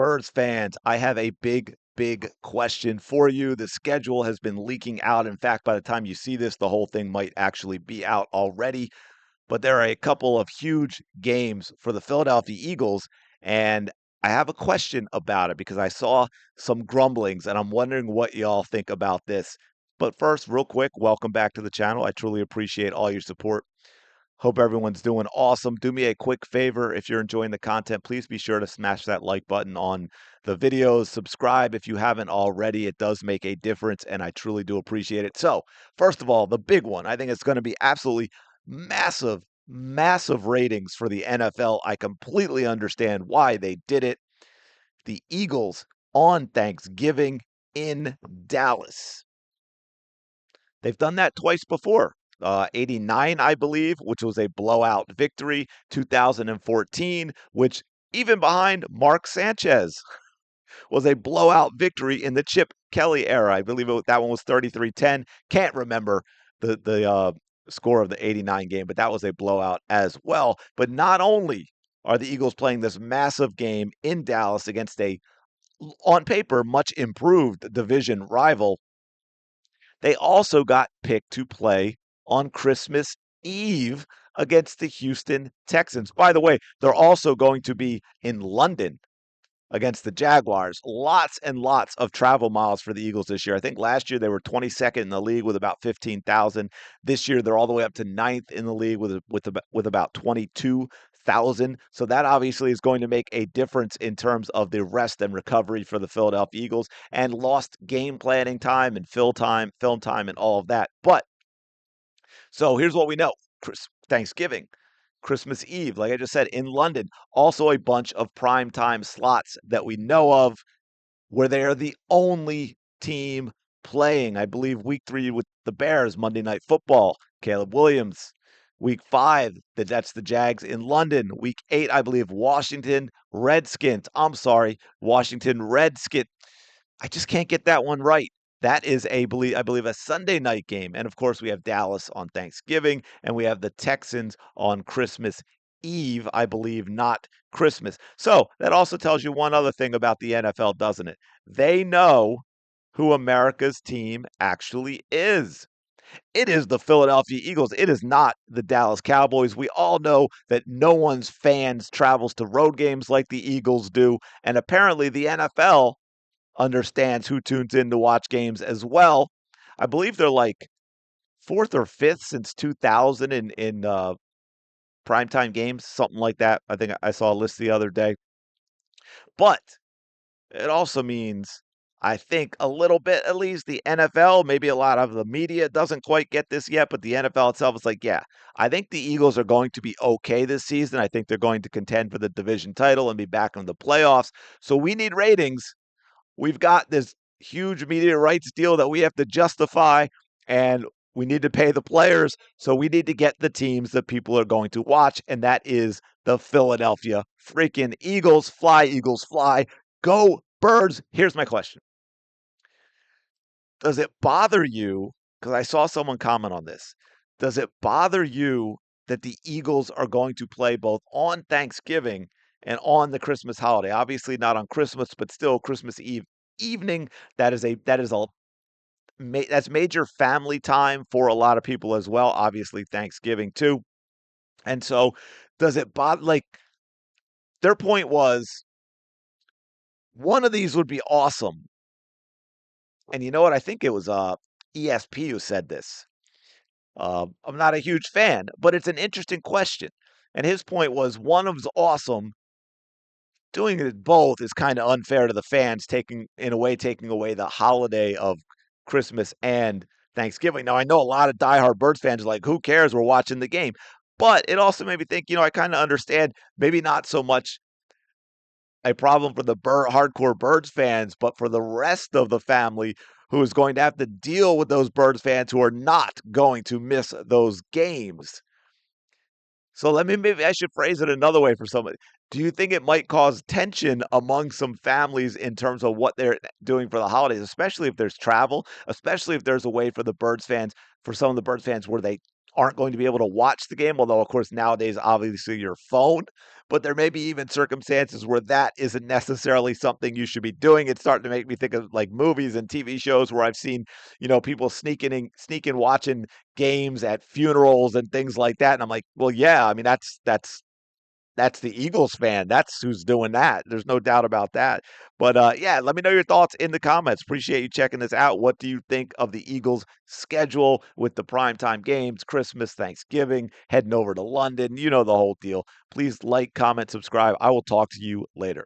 Birds fans, I have a big question for you. The schedule has been leaking out. In fact, by the time you see this, the whole thing might actually be out already. But there are a couple of huge games for the Philadelphia Eagles, and I have a question about it because I saw some grumblings, and I'm wondering what y'all think about this. But first, real quick, welcome back to the channel. I truly appreciate all your support. Hope everyone's doing awesome. Do me a quick favor. If you're enjoying the content, please be sure to smash that like button on the videos. Subscribe if you haven't already. It does make a difference, and I truly do appreciate it. So, first of all, the big one. I think it's going to be absolutely massive ratings for the NFL. I completely understand why they did it. The Eagles on Thanksgiving in Dallas. They've done that twice before. 89, I believe, which was a blowout victory. 2014, which even behind Mark Sanchez was a blowout victory in the Chip Kelly era. I believe that one was 33-10. Can't remember the score of the 89 game, but that was a blowout as well. But not only are the Eagles playing this massive game in Dallas against a, on paper, much improved division rival, they also got picked to play on Christmas Eve against the Houston Texans. By the way, they're also going to be in London against the Jaguars. Lots and lots of travel miles for the Eagles this year. I think last year they were 22nd in the league with about 15,000. This year they're all the way up to ninth in the league with about 22,000. So that obviously is going to make a difference in terms of the rest and recovery for the Philadelphia Eagles and lost game planning time and film time and all of that. But so here's what we know. Thanksgiving, Christmas Eve, like I just said, in London. Also a bunch of prime time slots that we know of where they are the only team playing. I believe week 3 with the Bears, Monday Night Football, Caleb Williams. Week 5, that's the Jags in London. Week 8, I believe Washington Redskins. I'm sorry, Washington Redskins. I just can't get that one right. That is I believe a Sunday night game. And of course, we have Dallas on Thanksgiving and we have the Texans on Christmas Eve, I believe, not Christmas. So that also tells you one other thing about the NFL, doesn't it? They know who America's team actually is. It is the Philadelphia Eagles. It is not the Dallas Cowboys. We all know that no one's fans travels to road games like the Eagles do. And apparently the NFL understands who tunes in to watch games as well. I believe they're like fourth or fifth since 2000 in primetime games, something like that. I think I saw a list the other day. But it also means, I think, a little bit, at least the NFL, maybe a lot of the media doesn't quite get this yet, but the NFL itself is like, yeah, I think the Eagles are going to be okay this season. I think they're going to contend for the division title and be back in the playoffs. So we need ratings. We've got this huge media rights deal that we have to justify, and we need to pay the players. So we need to get the teams that people are going to watch, and that is the Philadelphia freaking Eagles. Fly, Eagles, fly. Go Birds. Here's my question. Does it bother you? Because I saw someone comment on this. Does it bother you that the Eagles are going to play both on Thanksgiving and on the Christmas holiday? Obviously not on Christmas, but still Christmas Eve evening. That's major family time for a lot of people as well. Obviously Thanksgiving too. And so does it bother, like, their point was one of these would be awesome. And you know what? I think it was ESP who said this. I'm not a huge fan, but it's an interesting question. And his point was one of them's awesome. Doing it both is kind of unfair to the fans, taking away the holiday of Christmas and Thanksgiving. Now I know a lot of diehard Birds fans are like, who cares? We're watching the game. But it also made me think, I kind of understand maybe not so much a problem for the hardcore Birds fans, but for the rest of the family who is going to have to deal with those Birds fans who are not going to miss those games. So maybe I should phrase it another way for somebody. Do you think it might cause tension among some families in terms of what they're doing for the holidays, especially if there's travel, especially if there's a way for some of the Birds fans where they aren't going to be able to watch the game, although of course nowadays obviously your phone, but there may be even circumstances where that isn't necessarily something you should be doing. It's starting to make me think of like movies and TV shows where I've seen, people sneaking watching games at funerals and things like that. And I'm like, well, yeah, I mean that's the Eagles fan. That's who's doing that. There's no doubt about that. But yeah, let me know your thoughts in the comments. Appreciate you checking this out. What do you think of the Eagles' schedule with the primetime games, Christmas, Thanksgiving, heading over to London? You know the whole deal. Please like, comment, subscribe. I will talk to you later.